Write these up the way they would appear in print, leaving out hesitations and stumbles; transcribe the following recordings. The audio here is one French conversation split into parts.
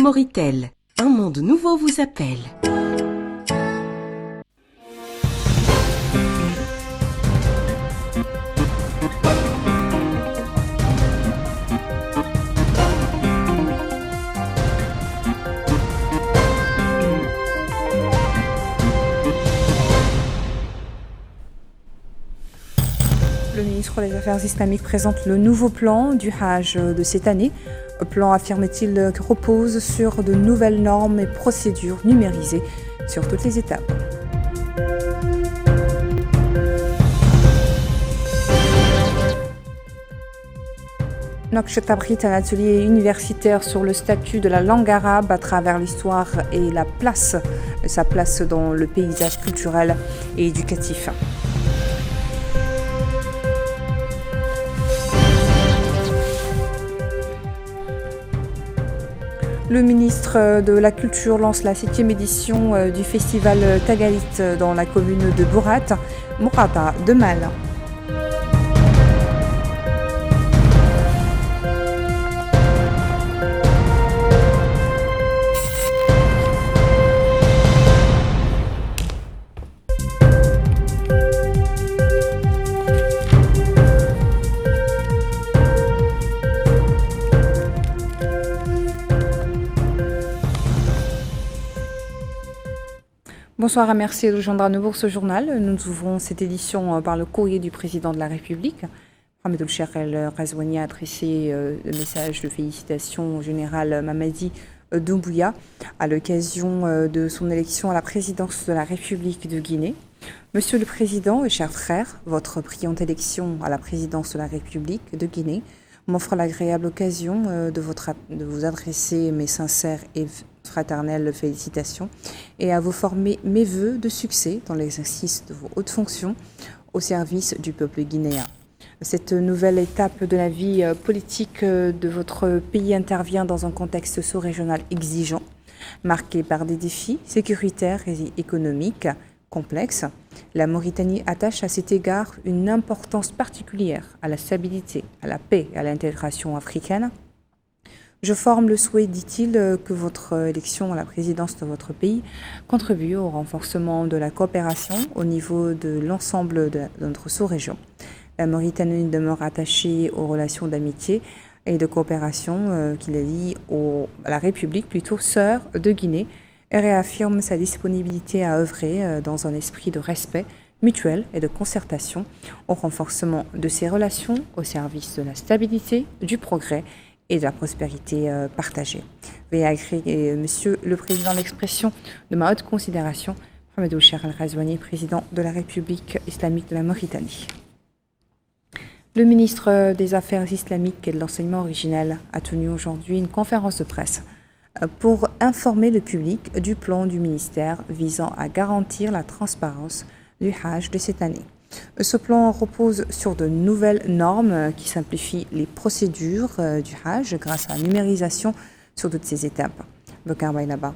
Moritel. Un monde nouveau vous appelle. Le ministre des Affaires islamiques présente le nouveau plan du Hajj de cette année. Le plan, affirme-t-il, repose sur de nouvelles normes et procédures numérisées sur toutes les étapes. Nouakchott abrite un atelier universitaire sur le statut de la langue arabe à travers l'histoire et sa place dans le paysage culturel et éducatif. Le ministre de la Culture lance la 7e édition du festival Tagalit dans la commune de Bourat, Mourata de Mal. Bonsoir et merci de rejoindre à nouveau ce journal. Nous ouvrons cette édition par le courrier du président de la République. Mohamed El-Cheikh El-Ghazouani a adressé le message de félicitations au général Mamadi Doumbouya à l'occasion de son élection à la présidence de la République de Guinée. Monsieur le Président et chers frères, votre brillante élection à la présidence de la République de Guinée m'offre l'agréable occasion de vous adresser mes sincères et fraternelles félicitations et à vous former mes vœux de succès dans l'exercice de vos hautes fonctions au service du peuple guinéen. Cette nouvelle étape de la vie politique de votre pays intervient dans un contexte sous-régional exigeant, marqué par des défis sécuritaires et économiques complexes. La Mauritanie attache à cet égard une importance particulière à la stabilité, à la paix et à l'intégration africaine. Je forme le souhait, dit-il, que votre élection à la présidence de votre pays contribue au renforcement de la coopération au niveau de l'ensemble de notre sous-région. La Mauritanie demeure attachée aux relations d'amitié et de coopération qui la lient à la République, plutôt sœur de Guinée, et réaffirme sa disponibilité à œuvrer dans un esprit de respect mutuel et de concertation au renforcement de ses relations au service de la stabilité, du progrès et de la prospérité partagée. Veuillez agréer, Monsieur le Président, l'expression de ma haute considération, Mohamed El-Cheikh El-Ghazouani, président de la République islamique de la Mauritanie. Le ministre des Affaires islamiques et de l'enseignement originel a tenu aujourd'hui une conférence de presse pour informer le public du plan du ministère visant à garantir la transparence du Hajj de cette année. Ce plan repose sur de nouvelles normes qui simplifient les procédures du Hajj grâce à la numérisation sur toutes ces étapes. Bokar Baïnaba.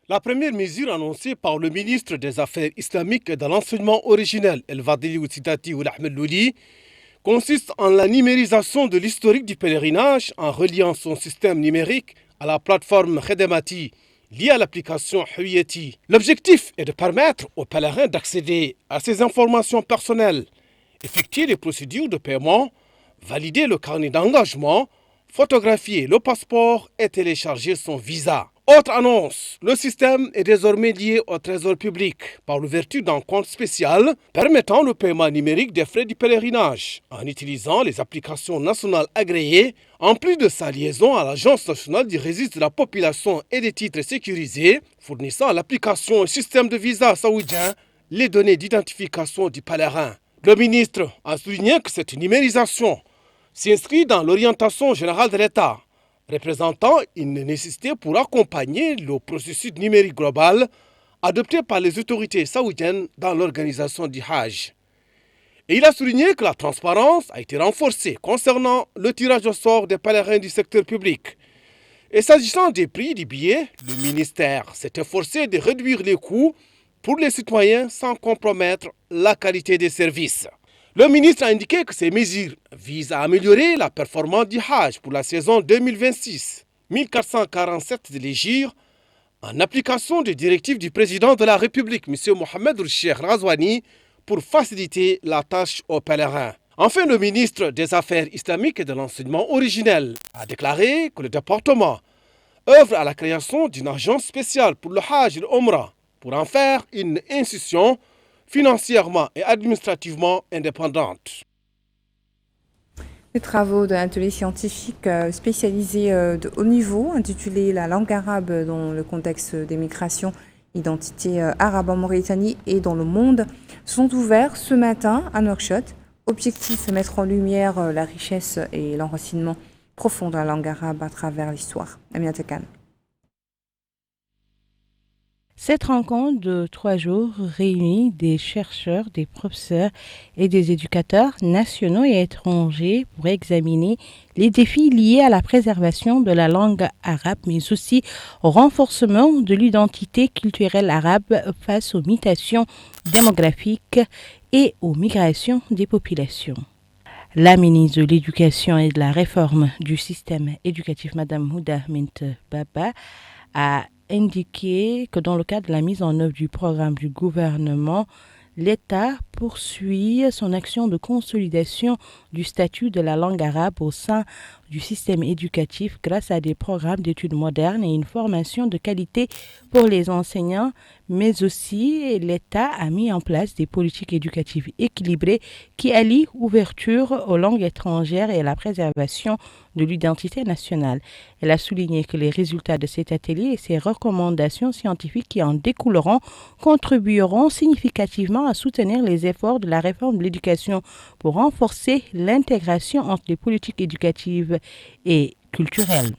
La première mesure annoncée par le ministre des Affaires islamiques et de l'enseignement originel, El-Vadili Outsitati ou Ahmed Louli, consiste en la numérisation de l'historique du pèlerinage en reliant son système numérique à la plateforme Khedemati liée à l'application Huyeti. L'objectif est de permettre aux pèlerins d'accéder à ces informations personnelles, effectuer les procédures de paiement, valider le carnet d'engagement, photographier le passeport et télécharger son visa. Autre annonce, le système est désormais lié au trésor public par l'ouverture d'un compte spécial permettant le paiement numérique des frais du pèlerinage en utilisant les applications nationales agréées en plus de sa liaison à l'Agence nationale du registre de la population et des titres sécurisés fournissant à l'application et système de visa saoudien les données d'identification du pèlerin. Le ministre a souligné que cette numérisation s'inscrit dans l'orientation générale de l'État, représentant une nécessité pour accompagner le processus numérique global adopté par les autorités saoudiennes dans l'organisation du Hajj. Et il a souligné que la transparence a été renforcée concernant le tirage au sort des pèlerins du secteur public. Et s'agissant des prix des billets, le ministère s'est efforcé de réduire les coûts pour les citoyens sans compromettre la qualité des services. Le ministre a indiqué que ces mesures visent à améliorer la performance du Hajj pour la saison 2026. 1447 de l'Hégire, en application des directives du président de la République, M. Mohamed Cheikh Razouani, pour faciliter la tâche aux pèlerins. Enfin, le ministre des Affaires islamiques et de l'enseignement originel a déclaré que le département œuvre à la création d'une agence spéciale pour le Hajj et l'Omra, pour en faire une institution financièrement et administrativement indépendante. Les travaux d'un atelier scientifique spécialisé de haut niveau, intitulé La langue arabe dans le contexte des migrations, identité arabe en Mauritanie et dans le monde, sont ouverts ce matin à Nouakchott. Objectif, mettre en lumière la richesse et l'enracinement profond de la langue arabe à travers l'histoire. Aminata Khan. Cette rencontre de 3 jours réunit des chercheurs, des professeurs et des éducateurs nationaux et étrangers pour examiner les défis liés à la préservation de la langue arabe, mais aussi au renforcement de l'identité culturelle arabe face aux mutations démographiques et aux migrations des populations. La ministre de l'Éducation et de la Réforme du système éducatif, Mme Houda Mint Baba, a indiqué que dans le cadre de la mise en œuvre du programme du gouvernement, l'État poursuit son action de consolidation du statut de la langue arabe au sein du système éducatif grâce à des programmes d'études modernes et une formation de qualité pour les enseignants, mais aussi l'État a mis en place des politiques éducatives équilibrées qui allient ouverture aux langues étrangères et la préservation de l'identité nationale. Elle a souligné que les résultats de cet atelier et ses recommandations scientifiques qui en découleront contribueront significativement à soutenir les efforts de la réforme de l'éducation pour renforcer l'intégration entre les politiques éducatives et culturelles.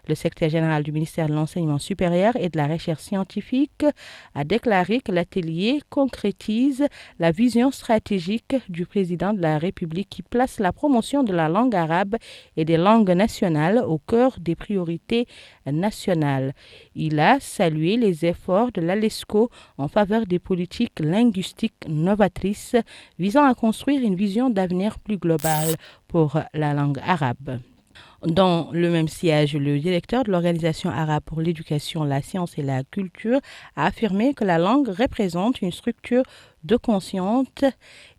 Le secrétaire général du ministère de l'Enseignement supérieur et de la Recherche scientifique a déclaré que l'atelier concrétise la vision stratégique du président de la République qui place la promotion de la langue arabe et des langues nationales au cœur des priorités nationales. Il a salué les efforts de l'ALESCO en faveur des politiques linguistiques novatrices visant à construire une vision d'avenir plus globale pour la langue arabe. Dans le même siège, le directeur de l'Organisation arabe pour l'éducation, la science et la culture a affirmé que la langue représente une structure de conscience,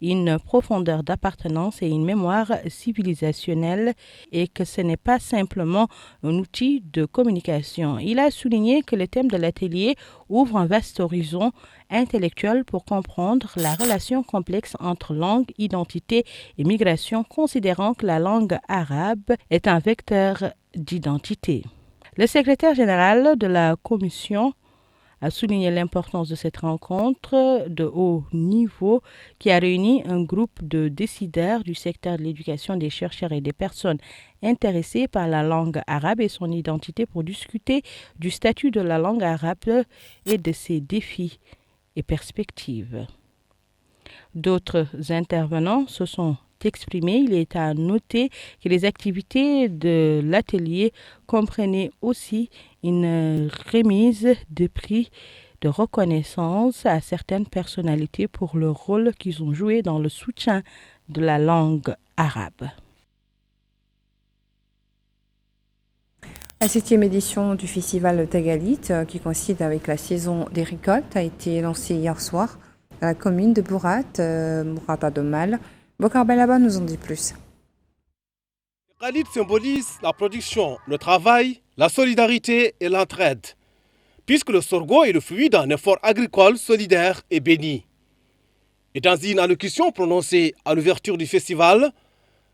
une profondeur d'appartenance et une mémoire civilisationnelle et que ce n'est pas simplement un outil de communication. Il a souligné que le thème de l'atelier ouvre un vaste horizon intellectuel pour comprendre la relation complexe entre langue, identité et migration, considérant que la langue arabe est un vecteur d'identité. Le secrétaire général de la Commission a souligné l'importance de cette rencontre de haut niveau qui a réuni un groupe de décideurs du secteur de l'éducation, des chercheurs et des personnes intéressées par la langue arabe et son identité pour discuter du statut de la langue arabe et de ses défis et perspectives. D'autres intervenants se sont exprimés. Il est à noter que les activités de l'atelier comprenaient aussi une remise de prix de reconnaissance à certaines personnalités pour le rôle qu'ils ont joué dans le soutien de la langue arabe. La 7e édition du festival Tagalit, qui coïncide avec la saison des récoltes, a été lancée hier soir dans la commune de Bourat, Mourata de Mal. Bokar Belaba nous en dit plus. Tagalit symbolise la production, le travail, la solidarité et l'entraide, puisque le sorgho est le fruit d'un effort agricole solidaire et béni. Et dans une allocution prononcée à l'ouverture du festival,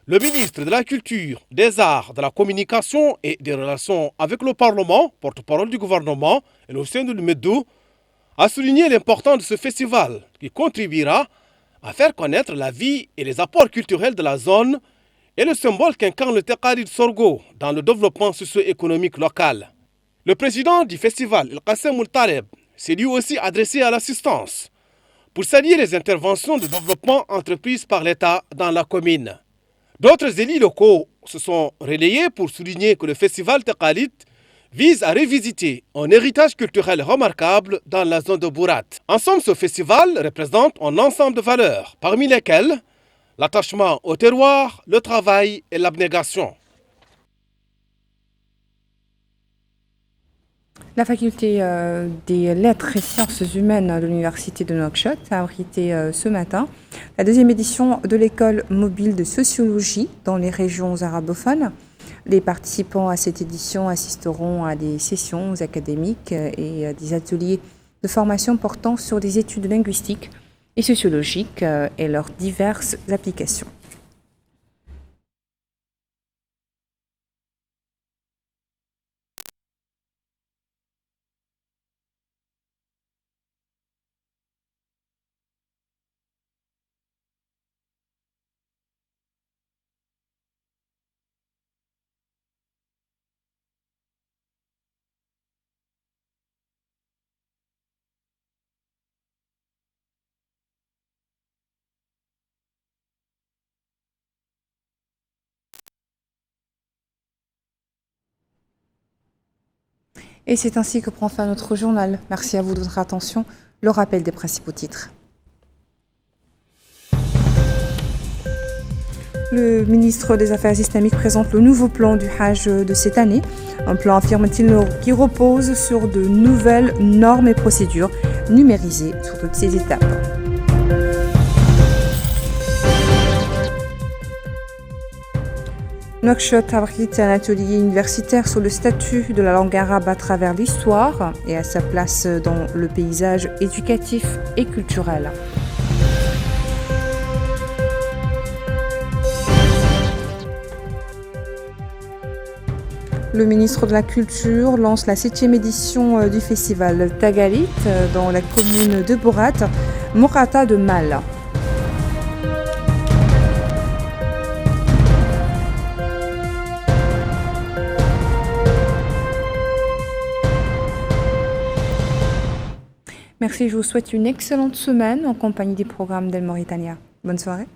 le ministre de la Culture, des Arts, de la Communication et des Relations avec le Parlement, porte-parole du gouvernement, et Hussein Medou, a souligné l'importance de ce festival qui contribuera à faire connaître la vie et les apports culturels de la zone et le symbole qu'incarne le Taqalid Sorgho dans le développement socio-économique local. Le président du festival, El Qassem Taleb, s'est lui aussi adressé à l'assistance pour saluer les interventions de développement entreprises par l'État dans la commune. D'autres élus locaux se sont relayés pour souligner que le festival Taqalid vise à revisiter un héritage culturel remarquable dans la zone de Bourat. En somme, ce festival représente un ensemble de valeurs, parmi lesquelles l'attachement au terroir, le travail et l'abnégation. La faculté des lettres et sciences humaines de l'université de Nouakchott a abrité ce matin la deuxième édition de l'école mobile de sociologie dans les régions arabophones. Les participants à cette édition assisteront à des sessions académiques et des ateliers de formation portant sur des études linguistiques et sociologiques et leurs diverses applications. Et c'est ainsi que prend fin notre journal. Merci à vous de votre attention. Le rappel des principaux titres. Le ministre des Affaires islamiques présente le nouveau plan du Hajj de cette année. Un plan, affirme-t-il, qui repose sur de nouvelles normes et procédures numérisées sur toutes ces étapes. Nouakchott abrite un atelier universitaire sur le statut de la langue arabe à travers l'histoire et à sa place dans le paysage éducatif et culturel. Le ministre de la Culture lance la 7e édition du festival Tagalit dans la commune de Borat, Morata de Mal. Merci, je vous souhaite une excellente semaine en compagnie des programmes d'El Mauritania. Bonne soirée.